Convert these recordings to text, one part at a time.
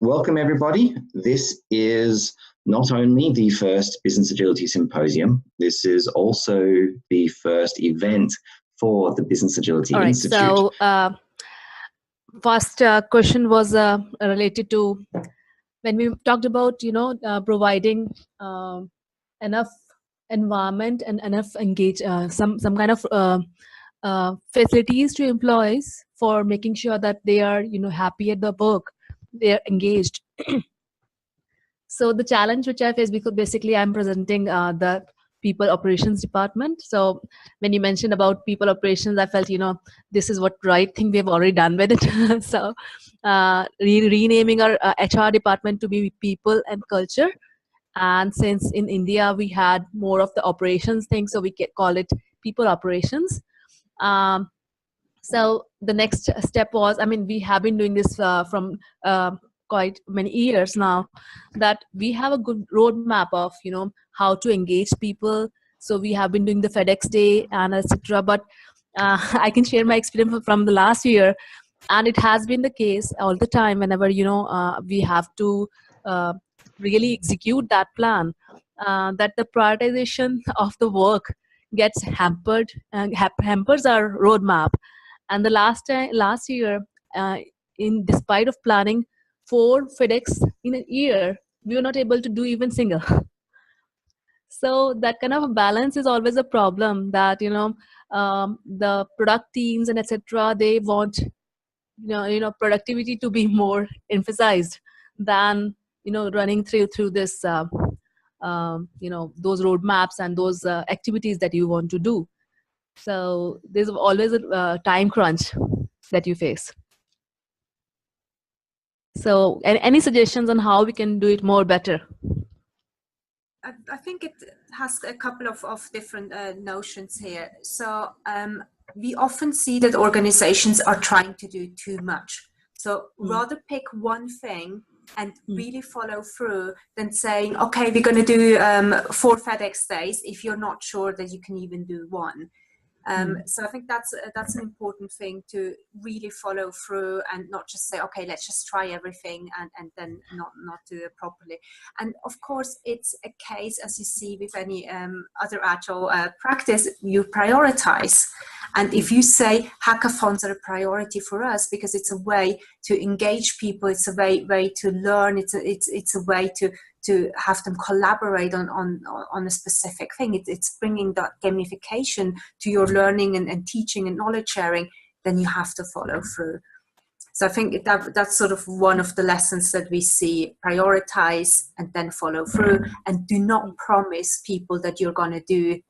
welcome everybody. This is not only the first Business Agility Symposium, this is also the first event for the Business Agility Institute. So first question was related to when we talked about, providing enough environment and enough some kind of facilities to employees for making sure that they are happy at the work, they are engaged. So the challenge which I face, because basically I'm presenting the people operations department. So when you mentioned about people operations, I felt this is what right thing we have already done with it. So renaming our HR department to be people and culture. And since in India we had more of the operations thing, so we call it people operations. So the next step was, we have been doing this from quite many years now, that we have a good roadmap of how to engage people. So we have been doing the FedEx Day and etc. But I can share my experience from the last year, and it has been the case all the time whenever we have to really execute that plan, that the prioritization of the work gets hampered and hampers our roadmap. And the last year, in despite of planning 4 FedEx in a year, we were not able to do even single. So that kind of a balance is always a problem, that the product teams and etc., they want productivity to be more emphasized than running through this those roadmaps and those activities that you want to do. So there's always a time crunch that you face. So any suggestions on how we can do it more better? I think it has a couple of different notions here. So we often see that organizations are trying to do too much. So rather pick one thing and really follow through than saying, okay, we're going to do 4 FedEx days if you're not sure that you can even do one. So I think that's an important thing, to really follow through and not just say, okay, let's just try everything and then not do it properly. And of course, it's a case, as you see with any other Agile practice, you prioritize. And if you say hackathons are a priority for us because it's a way to engage people, it's a way to learn, it's a way to have them collaborate on a specific thing. It's bringing that gamification to your learning and teaching and knowledge sharing, then you have to follow through. So I think that's sort of one of the lessons that we see: prioritize and then follow through, and do not promise people that you're going to do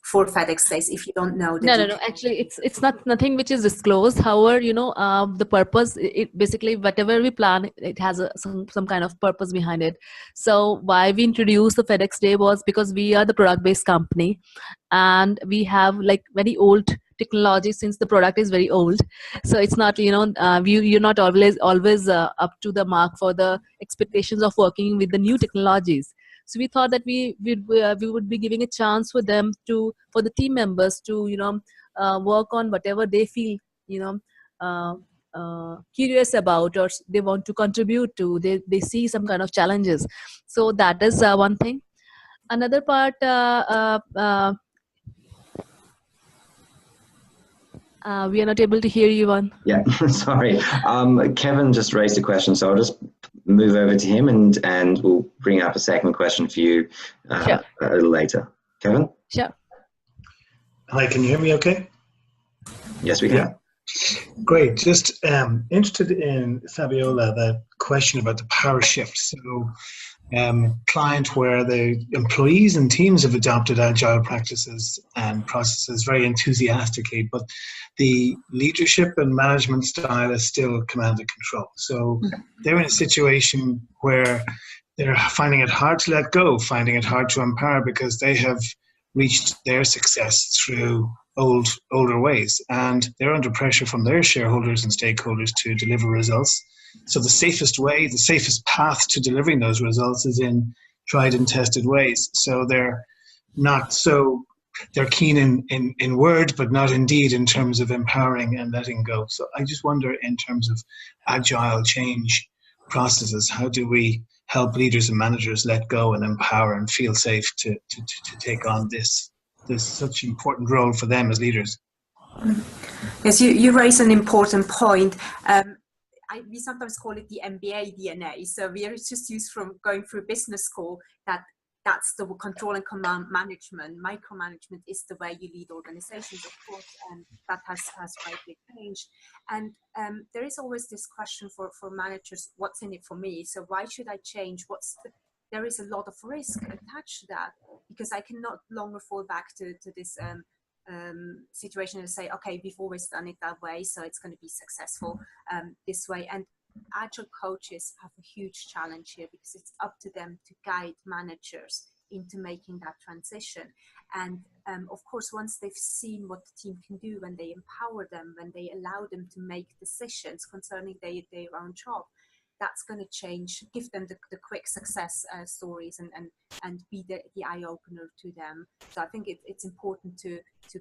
4 FedEx days if you don't know that. No. Actually, it's nothing which is disclosed. However, the purpose, it basically whatever we plan, it has some kind of purpose behind it. So why we introduced the FedEx Day was because we are the product-based company, and we have like very old technology since the product is very old. So it's not you're not always up to the mark for the expectations of working with the new technologies. So we thought that we would be giving a chance for them for the team members to work on whatever they feel curious about, or they want to contribute to. They see some kind of challenges. So that is one thing. Another part. We are not able to hear you on. Yeah, sorry. Kevin just raised a question, so I'll just move over to him and we'll bring up a second question for you Sure. a little later. Kevin? Sure. Hi, can you hear me okay? Yes, we can. Yeah. Great. Just interested in, Fabiola, the question about the power shift. So client where the employees and teams have adopted agile practices and processes very enthusiastically, but the leadership and management style is still command and control. So they're in a situation where they're finding it hard to let go, finding it hard to empower, because they have reached their success through older ways, and they're under pressure from their shareholders and stakeholders to deliver results. So the safest way, the safest path to delivering those results is in tried and tested ways. So they're keen in word, but not in deed in terms of empowering and letting go. So I just wonder, in terms of agile change processes? How do we help leaders and managers let go and empower and feel safe to take on this such important role for them as leaders? Yes, you raise an important point. We sometimes call it the MBA DNA. So we are just used from going through business school that's the control and command management. Micromanagement is the way you lead organizations, of course, and that has greatly changed. And there is always this question for managers, what's in it for me? So why should I change? There is a lot of risk attached to that, because I cannot longer fall back to this situation and say, okay, we've always done it that way, so it's going to be successful this way. And Agile coaches have a huge challenge here, because it's up to them to guide managers into making that transition. And of course, once they've seen what the team can do, when they empower them, when they allow them to make decisions concerning their own job, that's going to change, give them the quick success stories and be the eye-opener to them. So I think it's important to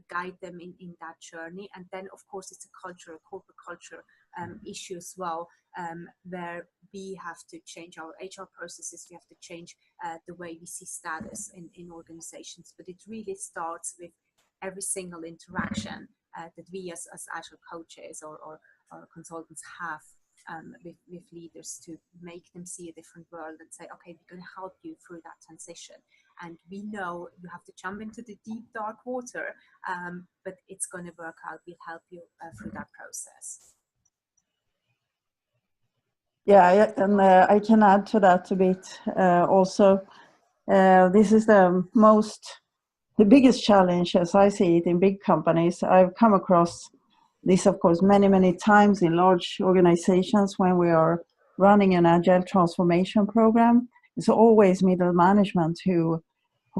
guide them in that journey. And then, of course, it's a corporate culture issue as well, where we have to change our HR processes, we have to change the way we see status in organizations. But it really starts with every single interaction that we as Agile coaches or consultants have with leaders, to make them see a different world and say, okay, we're going to help you through that transition. And we know you have to jump into the deep, dark water, but it's going to work out. We'll help you through that process. Yeah, and I can add to that a bit also. This is the biggest challenge, as I see it, in big companies. I've come across this, of course, many times in large organizations when we are running an Agile transformation program. It's always middle management who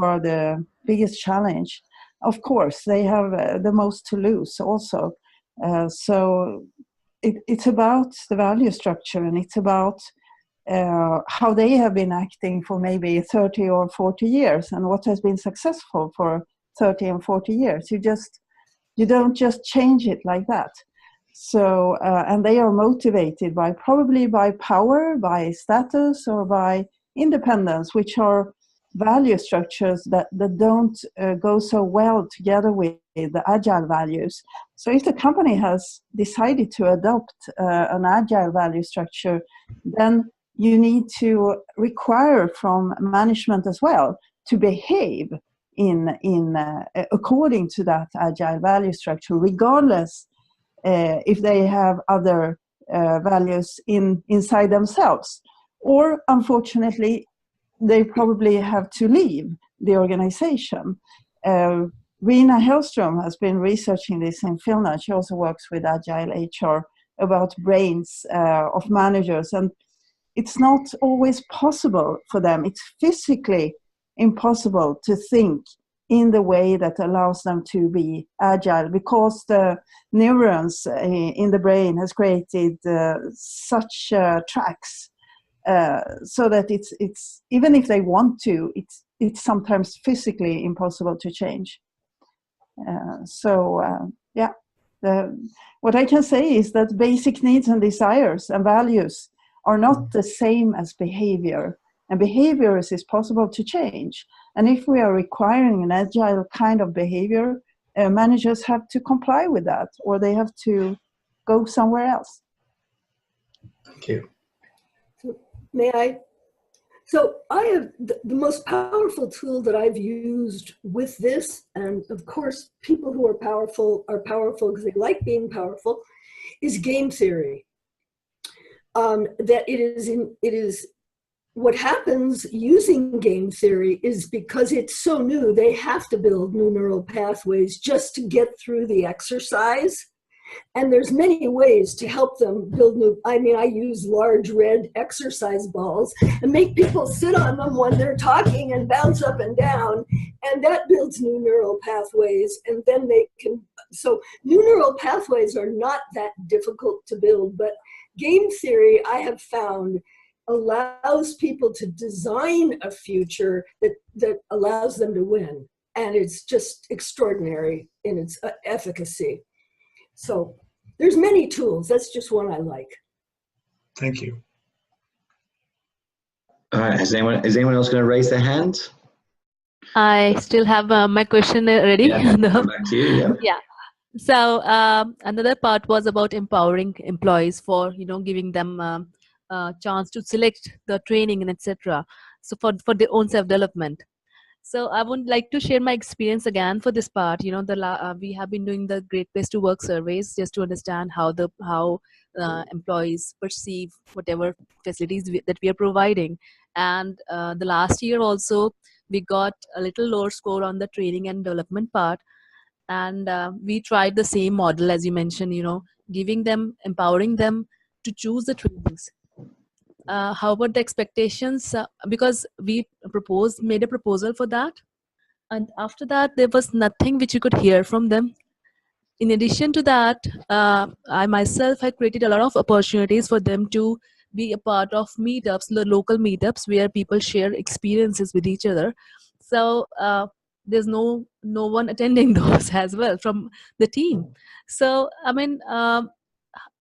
are the biggest challenge. Of course, they have the most to lose also. So it's about the value structure, and it's about how they have been acting for maybe 30 or 40 years and what has been successful for 30 and 40 years. You don't just change it like that. So, and they are motivated probably by power, by status, or by independence, which are value structures that don't go so well together with the Agile values. So if the company has decided to adopt an Agile value structure, then you need to require from management as well to behave according to that Agile value structure, regardless if they have other values inside themselves. Or unfortunately, they probably have to leave the organization. Rina Hellström has been researching this in Finland. She also works with Agile HR about brains of managers. And it's not always possible for them. It's physically impossible to think in the way that allows them to be agile, because the neurons in the brain has created such tracks so that it's even if they want to, it's sometimes physically impossible to change. What I can say is that basic needs and desires and values are not the same as behavior, and behaviors is possible to change. And if we are requiring an agile kind of behavior, managers have to comply with that, or they have to go somewhere else. Thank you. So, may I? So I have the most powerful tool that I've used with this, and of course people who are powerful because they like being powerful, is game theory. That it is what happens using game theory is, because it's so new, they have to build new neural pathways just to get through the exercise. And there's many ways to help them build new. I mean, I use large red exercise balls and make people sit on them when they're talking and bounce up and down. And that builds new neural pathways. And then they can, so new neural pathways are not that difficult to build, but game theory, I have found, allows people to design a future that allows them to win. And it's just extraordinary in its efficacy. So there's many tools. That's just one I like. Thank you. All right. Is anyone else going to raise their hand? I still have my question ready. Yeah. Come back to you. Yeah. Yeah. So another part was about empowering employees for giving them a chance to select the training and etc. So for their own self development. So I would like to share my experience again for this part. We have been doing the Great Place to Work surveys just to understand how employees perceive whatever facilities that we are providing. And the last year also we got a little lower score on the training and development part. And we tried the same model as you mentioned. Giving them, empowering them to choose the trainings. How about the expectations? Because we made a proposal for that, and after that there was nothing which you could hear from them. In addition to that, I myself had created a lot of opportunities for them to be a part of meetups, the local meetups where people share experiences with each other. So there's no one attending those as well from the team. So I mean,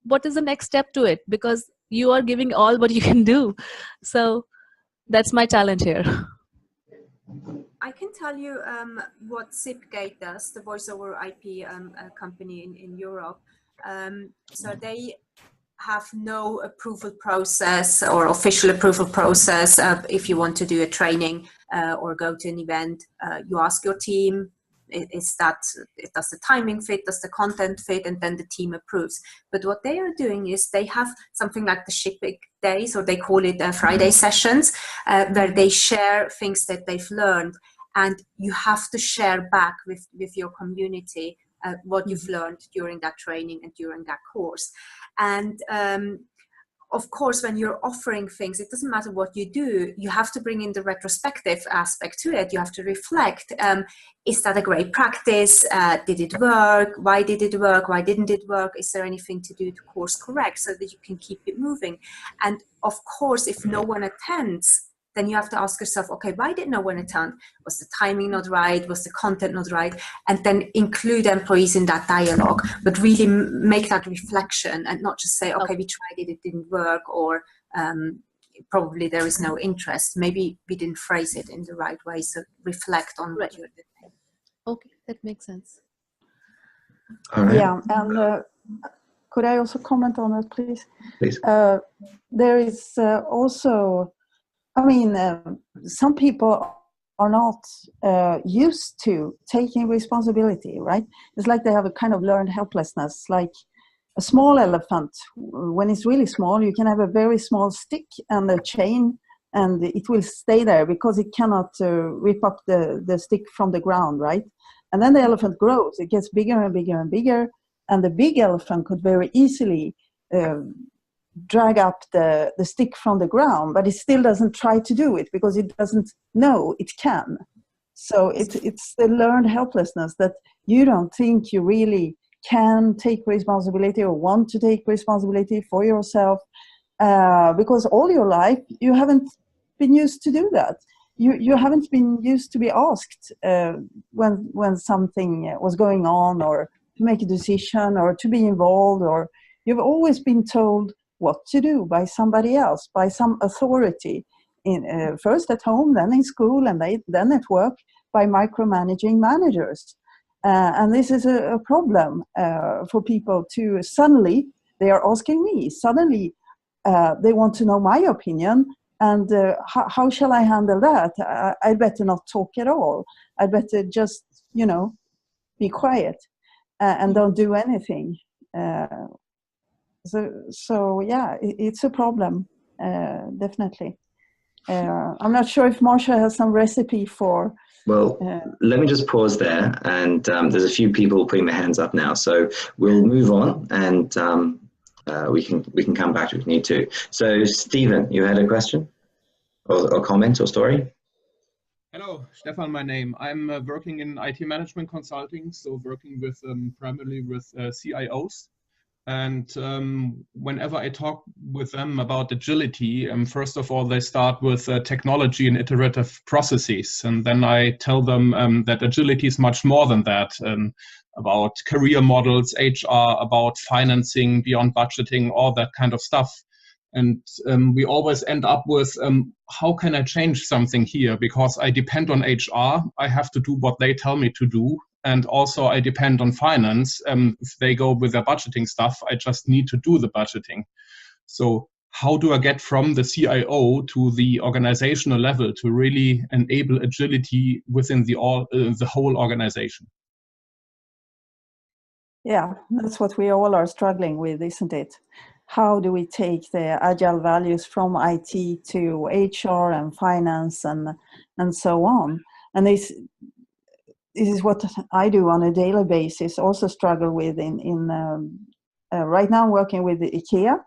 what is the next step to it? Because you are giving all what you can do. So that's my challenge here. I can tell you what Zipgate does, the voice over IP company in Europe. So they have no approval process or official approval process. If you want to do a training or go to an event, you ask your team, does the timing fit, does the content fit, and then the team approves. But what they are doing is they have something like the shipping days, or they call it Friday sessions, where they share things that they've learned, and you have to share back with your community what you've learned during that training and during that course. And of course, when you're offering things, it doesn't matter what you do, you have to bring in the retrospective aspect to it. You have to reflect, is that a great practice? Did it work? Why did it work? Why didn't it work? Is there anything to do to course correct so that you can keep it moving? And of course, if no one attends, then you have to ask yourself, okay, why did no one attend? Was the timing not right? Was the content not right? And then include employees in that dialogue, but really make that reflection and not just say, okay, we tried it, it didn't work, or probably there is no interest. Maybe we didn't phrase it in the right way. So reflect on what you're doing. Okay, that makes sense. All right. Yeah, and could I also comment on it, please? Please. There is also, I mean, some people are not used to taking responsibility, right? It's like they have a kind of learned helplessness, like a small elephant. When it's really small, you can have a very small stick and a chain, and it will stay there because it cannot rip up the stick from the ground, right? And then the elephant grows. It gets bigger and bigger and bigger, and the big elephant could very easily drag up the stick from the ground, but it still doesn't try to do it because it doesn't know it can. So it's the learned helplessness that you don't think you really can take responsibility or want to take responsibility for yourself because all your life you haven't been used to do that. You haven't been used to be asked when something was going on, or to make a decision, or to be involved, or you've always been told what to do by somebody else, by some authority, first at home, then in school, and then at work, by micromanaging managers. And this is a problem for people to suddenly, they are asking me, suddenly they want to know my opinion, and how shall I handle that? I'd better not talk at all. I'd better just, be quiet and don't do anything. So yeah, it's a problem, definitely. I'm not sure if Marsha has some recipe for. Well, let me just pause there, and there's a few people putting their hands up now, so we'll move on, and we can come back if we need to. So, Stephen, you had a question, or comment, or story? Hello, Stefan, my name. I'm working in IT management consulting, so working with primarily with CIOs. And whenever I talk with them about agility, first of all, they start with technology and iterative processes. And then I tell them that agility is much more than that, about career models, HR, about financing, beyond budgeting, all that kind of stuff. And we always end up with, how can I change something here? Because I depend on HR. I have to do what they tell me to do. And also I depend on finance. If they go with their budgeting stuff, I just need to do the budgeting. So how do I get from the CIO to the organizational level to really enable agility within the whole organization? Yeah, that's what we all are struggling with, isn't it? How do we take the agile values from IT to HR and finance and so on? And this is what I do on a daily basis, also struggle with right now I'm working with the IKEA.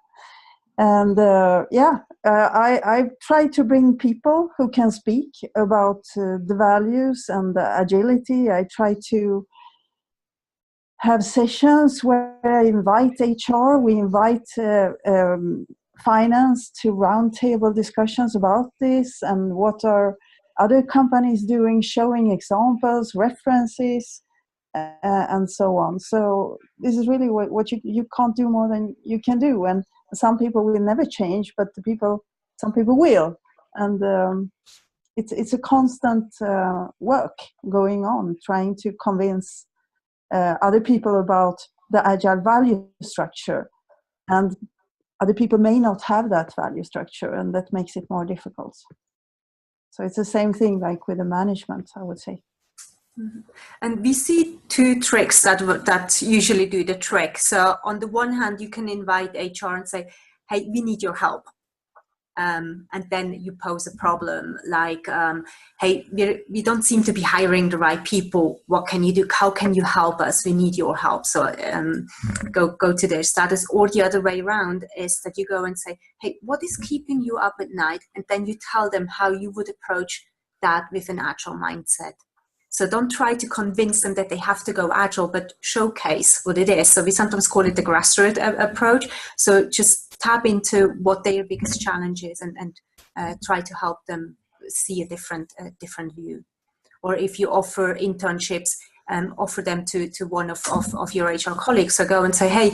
And I try to bring people who can speak about the values and the agility. I try to have sessions where I invite HR, we invite finance to roundtable discussions about this and what are other companies doing, showing examples, references, and so on. So this is really what you can't do more than you can do. And some people will never change, but some people will. And it's a constant work going on, trying to convince other people about the agile value structure, and other people may not have that value structure, and that makes it more difficult. So it's the same thing like with the management, I would say. Mm-hmm. And we see two tricks that usually do the trick. So on the one hand, you can invite HR and say, hey, we need your help. And then you pose a problem like, hey, we don't seem to be hiring the right people. What can you do? How can you help us? We need your help. So go to their status. Or the other way around is that you go and say, hey, what is keeping you up at night? And then you tell them how you would approach that with an agile mindset. So don't try to convince them that they have to go agile, but showcase what it is. So we sometimes call it the grassroots approach. So just tap into what their biggest challenge is and try to help them see a different view. Or if you offer internships, offer them to one of your HR colleagues. So go and say, hey,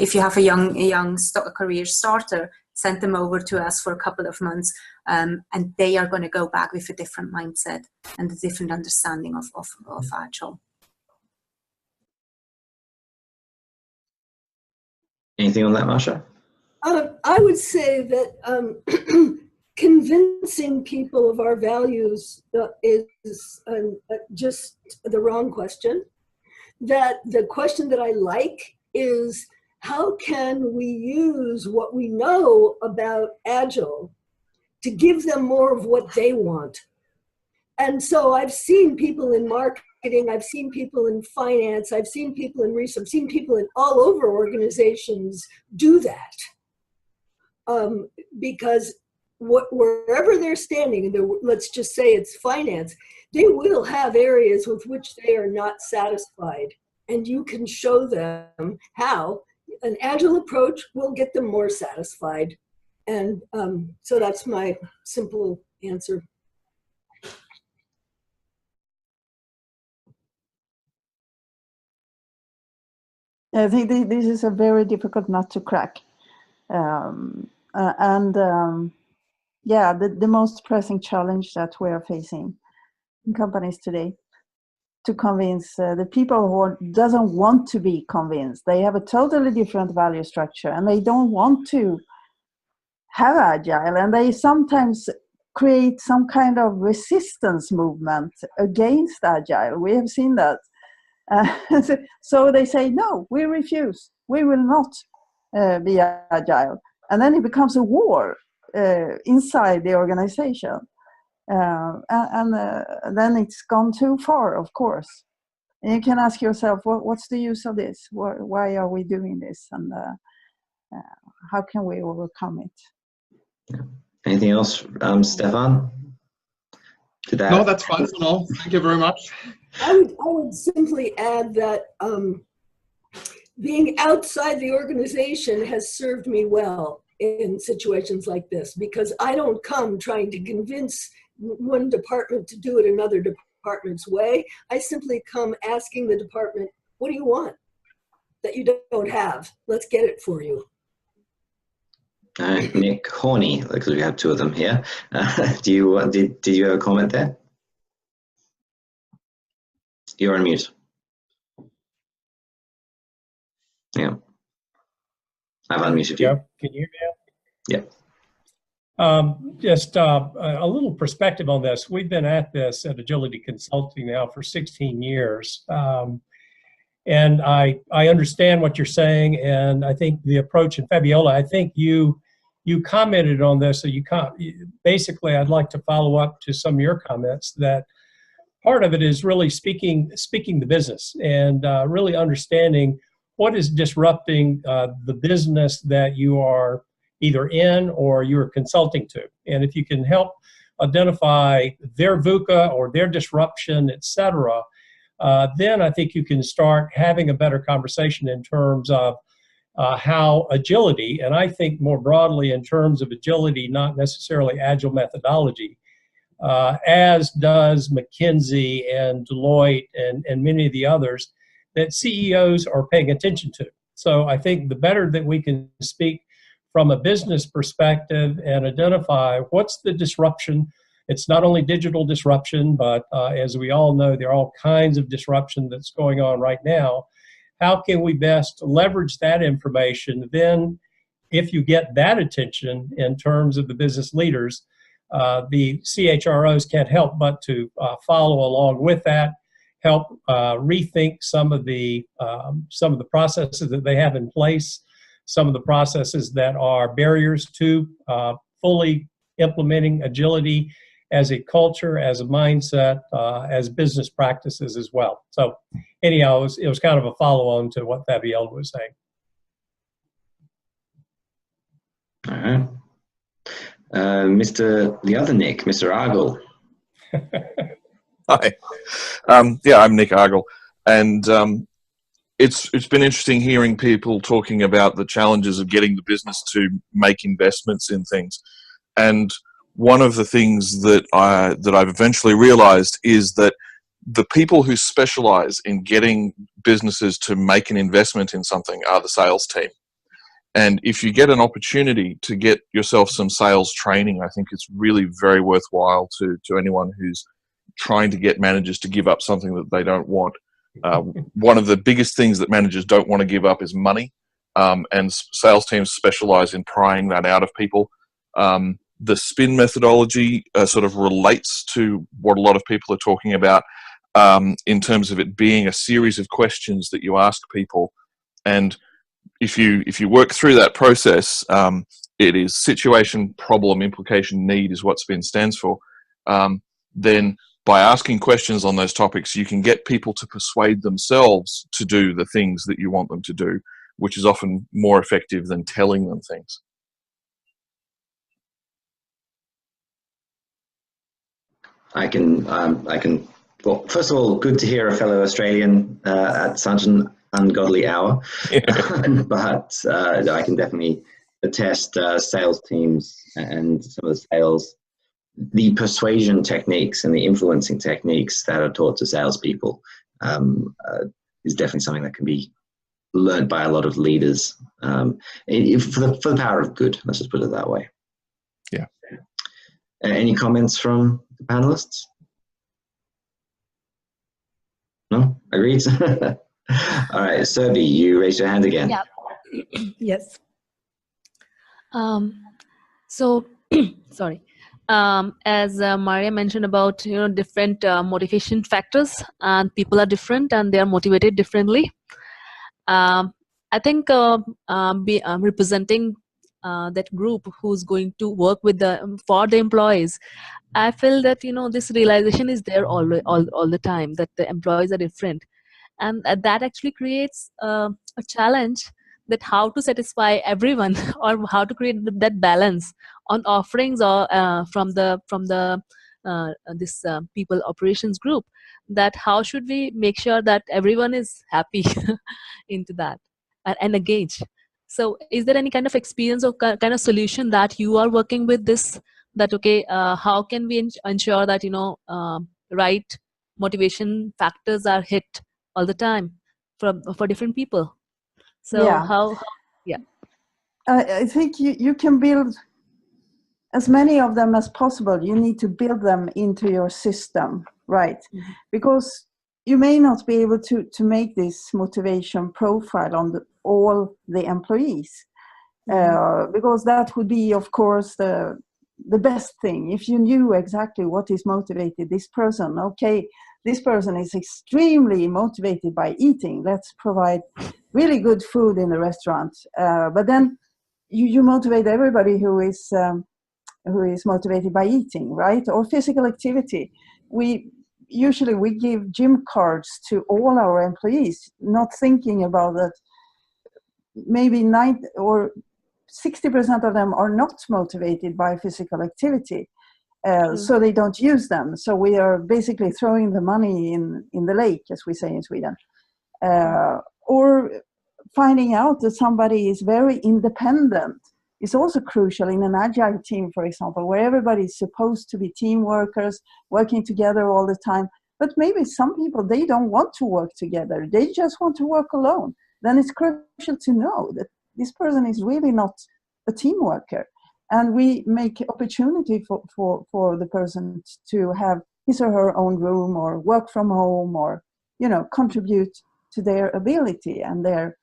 if you have a young career starter, send them over to us for a couple of months, and they are going to go back with a different mindset and a different understanding of Agile. Anything on that, Marsha? I would say that convincing people of our values is just the wrong question. That the question that I like is, how can we use what we know about Agile to give them more of what they want? And so I've seen people in marketing, I've seen people in finance, I've seen people in research, I've seen people in all over organizations do that. Because wherever they're standing, and let's just say it's finance, they will have areas with which they are not satisfied. And you can show them how an agile approach will get them more satisfied. And so that's my simple answer. I think this is a very difficult nut to crack. The most pressing challenge that we are facing in companies today, to convince the people who doesn't want to be convinced. They have a totally different value structure and they don't want to have agile, and they sometimes create some kind of resistance movement against agile. We have seen that. So they say, no, we refuse. We will not be agile. And then it becomes a war inside the organization. Then it's gone too far, of course. And you can ask yourself, what's the use of this? Why are we doing this? And how can we overcome it? Yeah. Anything else, Stefan? No, that's fine for now. Thank you very much. I would simply add that being outside the organization has served me well in situations like this, because I don't come trying to convince one department to do it another department's way. I simply come asking the department, what do you want that you don't have? Let's get it for you. Nick Horney, because we have two of them here. Did you have a comment there? You're on mute. Yeah. I've unmuted you. Can you hear me? Yeah. Just a little perspective on this. We've been at this at Agility Consulting now for 16 years. And I understand what you're saying, and I think the approach, and Fabiola, I think you commented on this, so basically I'd like to follow up to some of your comments that part of it is really speaking the business and really understanding what is disrupting the business that you are either in or you're consulting to. And if you can help identify their VUCA or their disruption, et cetera, then I think you can start having a better conversation in terms of how agility, and I think more broadly in terms of agility, not necessarily agile methodology, as does McKinsey and Deloitte and many of the others, that CEOs are paying attention to. So I think the better that we can speak from a business perspective and identify what's the disruption. It's not only digital disruption, but as we all know, there are all kinds of disruption that's going on right now. How can we best leverage that information? Then if you get that attention in terms of the business leaders, the CHROs can't help but to follow along with that, help rethink some of the processes that they have in place, some of the processes that are barriers to fully implementing agility as a culture, as a mindset, as business practices as well. So anyhow, it was kind of a follow-on to what Fabiola was saying. All right. The other Nick, Mr. Argle. Hi. Yeah, I'm Nick Argle. And it's been interesting hearing people talking about the challenges of getting the business to make investments in things. And one of the things that I've eventually realized is that the people who specialize in getting businesses to make an investment in something are the sales team. And if you get an opportunity to get yourself some sales training, I think it's really very worthwhile to anyone who's trying to get managers to give up something that they don't want. One of the biggest things that managers don't want to give up is money, and sales teams specialize in prying that out of people. The SPIN methodology sort of relates to what a lot of people are talking about in terms of it being a series of questions that you ask people. And if you work through that process, it is situation, problem, implication, need is what SPIN stands for. Then by asking questions on those topics, you can get people to persuade themselves to do the things that you want them to do, which is often more effective than telling them things. I can. Well, first of all, good to hear a fellow Australian at such an ungodly hour. But I can definitely attest sales teams and some of the persuasion techniques and the influencing techniques that are taught to salespeople is definitely something that can be learned by a lot of leaders for the power of good. Let's just put it that way. Yeah. Any comments from the panelists? No? Agreed? All right, Serbi, you raised your hand again. Yeah. Yes. So, sorry. As Maria mentioned about different motivation factors, and people are different and they are motivated differently. I think representing that group who's going to work with for the employees, I feel that this realization is there all the time, that the employees are different, and that actually creates a challenge, that how to satisfy everyone or how to create that balance on offerings or from this people operations group, that how should we make sure that everyone is happy into that and engaged. So is there any kind of experience or kind of solution that you are working with this, that okay, how can we ensure that right motivation factors are hit all the time for different people? So Yeah. how yeah. I think you can build as many of them as possible. You need to build them into your system, right? Mm-hmm. Because you may not be able to make this motivation profile on all the employees. Because that would be, of course, the best thing. If you knew exactly what is motivated this person, okay, this person is extremely motivated by eating. Let's provide really good food in the restaurant. But then you motivate everybody who is motivated by eating, right? Or physical activity. We give gym cards to all our employees, not thinking about that. Maybe 90 or 60% of them are not motivated by physical activity, so they don't use them. So we are basically throwing the money in the lake, as we say in Sweden. Or finding out that somebody is very independent is also crucial in an agile team, for example, where everybody is supposed to be team workers, working together all the time. But maybe some people, they don't want to work together. They just want to work alone. Then it's crucial to know that this person is really not a team worker. And we make opportunity for the person to have his or her own room or work from home or, contribute to their ability and their,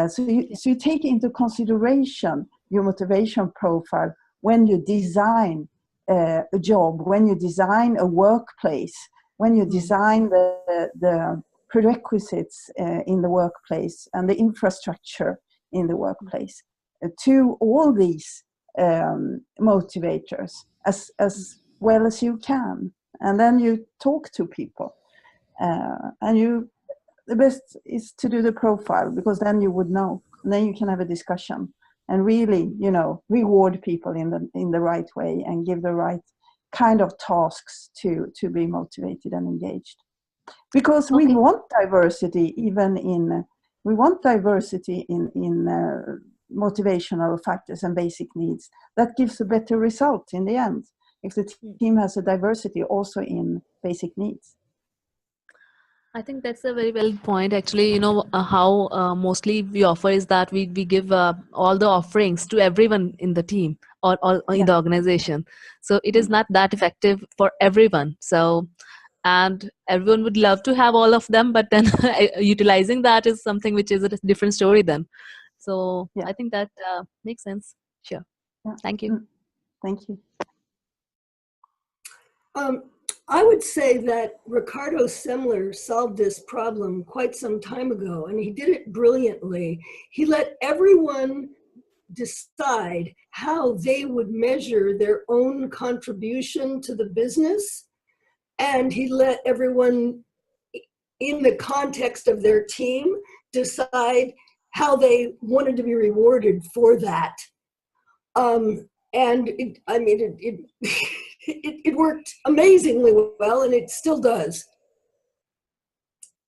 so you take into consideration your motivation profile when you design a job, when you design a workplace, when you design the prerequisites in the workplace and the infrastructure in the workplace, to all these motivators as well as you can. And then you talk to people, and the best is to do the profile, because then you would know, and then you can have a discussion and really, reward people in the right way and give the right kind of tasks to be motivated and engaged. Because we want diversity in motivational factors and basic needs. That gives a better result in the end, if the team has a diversity also in basic needs. I think that's a very valid point. Actually, how mostly we offer is that we give all the offerings to everyone in the team or in the organization. So it is not that effective for everyone. So, and everyone would love to have all of them, but then utilizing that is something which is a different story then. So I think that makes sense. Sure. Yeah. Thank you. Thank you. I would say that Ricardo Semler solved this problem quite some time ago, and he did it brilliantly. He let everyone decide how they would measure their own contribution to the business, and he let everyone, in the context of their team, decide how they wanted to be rewarded for that. And it worked amazingly well, and it still does.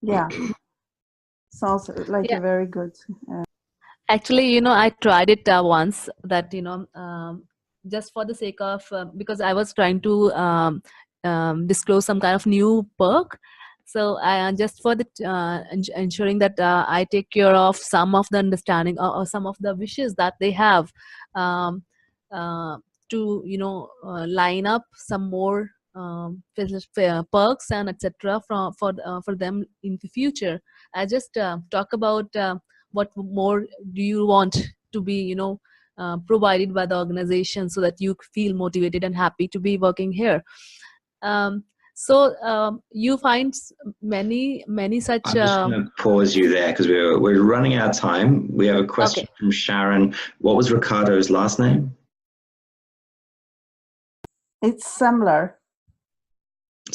Yeah, sounds like a very good. Actually, I tried it once. That just for the sake of because I was trying to disclose some kind of new perk. So I just for the ensuring that I take care of some of the understanding or some of the wishes that they have. To line up some more perks and etc. for them in the future. I just talk about what more do you want to be provided by the organization so that you feel motivated and happy to be working here. So you find many such. I'm just going to pause you there because we're running out of time. We have a question from Sharon. What was Ricardo's last name? It's Semler.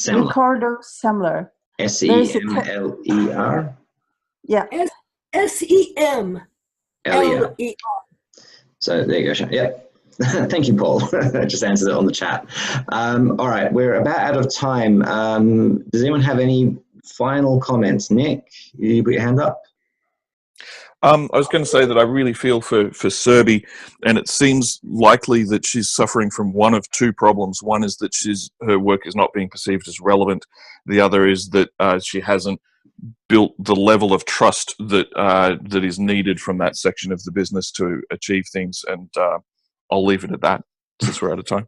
Ricardo Semler. Semler. Yeah. Semler. So there you go, Sharon. Yeah. Thank you, Paul. Just answered it on the chat. All right, we're about out of time. Does anyone have any final comments? Nick, you put your hand up. I was going to say that I really feel for Serbi, and it seems likely that she's suffering from one of two problems. One is that her work is not being perceived as relevant. The other is that she hasn't built the level of trust that that is needed from that section of the business to achieve things. And I'll leave it at that since we're out of time.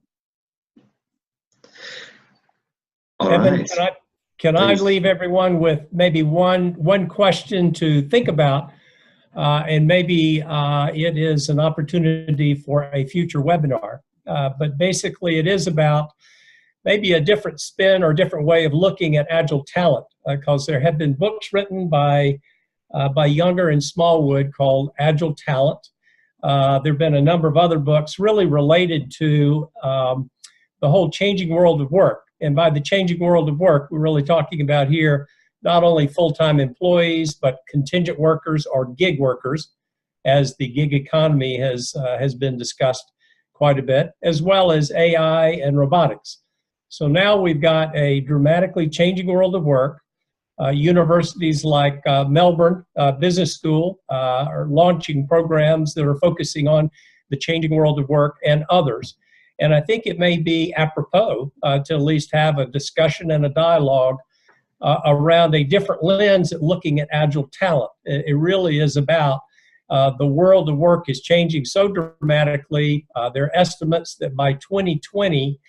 All Evan, right. can I Please. leave everyone with maybe one question to think about, and maybe it is an opportunity for a future webinar. But basically, it is about maybe a different spin or different way of looking at Agile talent, because there have been books written by Younger and Smallwood called Agile Talent. There have been a number of other books really related to the whole changing world of work. And by the changing world of work, we're really talking about here not only full-time employees, but contingent workers or gig workers, as the gig economy has been discussed quite a bit, as well as AI and robotics. So now we've got a dramatically changing world of work. Universities like Melbourne Business School are launching programs that are focusing on the changing world of work, and others. And I think it may be apropos to at least have a discussion and a dialogue around a different lens at looking at Agile talent. It really is about the world of work is changing so dramatically. There are estimates that by 2020,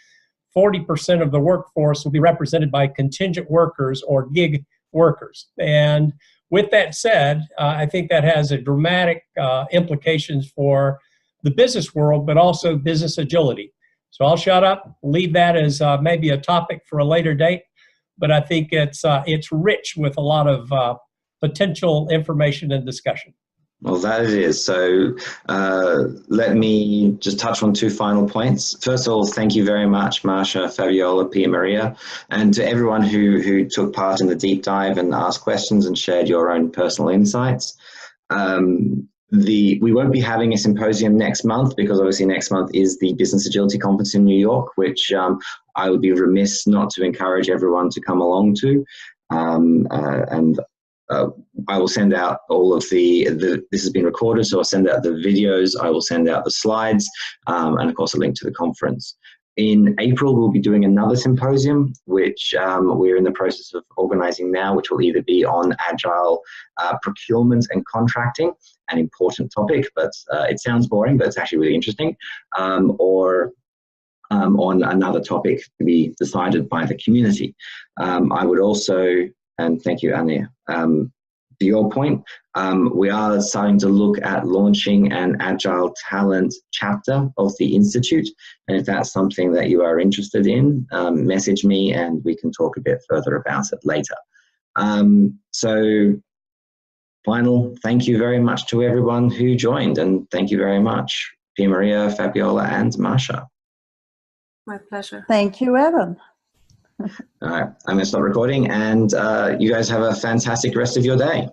40% of the workforce will be represented by contingent workers or gig workers. And with that said, I think that has a dramatic implications for the business world, but also business agility. So I'll shut up, leave that as maybe a topic for a later date, but I think it's rich with a lot of potential information and discussion. Well, that it is. So let me just touch on two final points. First of all, thank you very much, Marsha, Fabiola, Pia Maria, and to everyone who took part in the deep dive and asked questions and shared your own personal insights. We won't be having a symposium next month because obviously next month is the Business Agility Conference in New York, which I would be remiss not to encourage everyone to come along to. I will send out all of this has been recorded, so I'll send out the videos, I will send out the slides, and of course a link to the conference. In April, we'll be doing another symposium, which we're in the process of organizing now, which will either be on Agile procurement and contracting, an important topic, but it sounds boring, but it's actually really interesting, or on another topic to be decided by the community. I would also, and thank you, Anya, to your point, we are starting to look at launching an Agile Talent chapter of the Institute. And if that's something that you are interested in, message me and we can talk a bit further about it later. So final, thank you very much to everyone who joined, and thank you very much, Pia Maria, Fabiola, and Marsha. My pleasure. Thank you, Evan. All right, I'm going to stop recording, and you guys have a fantastic rest of your day.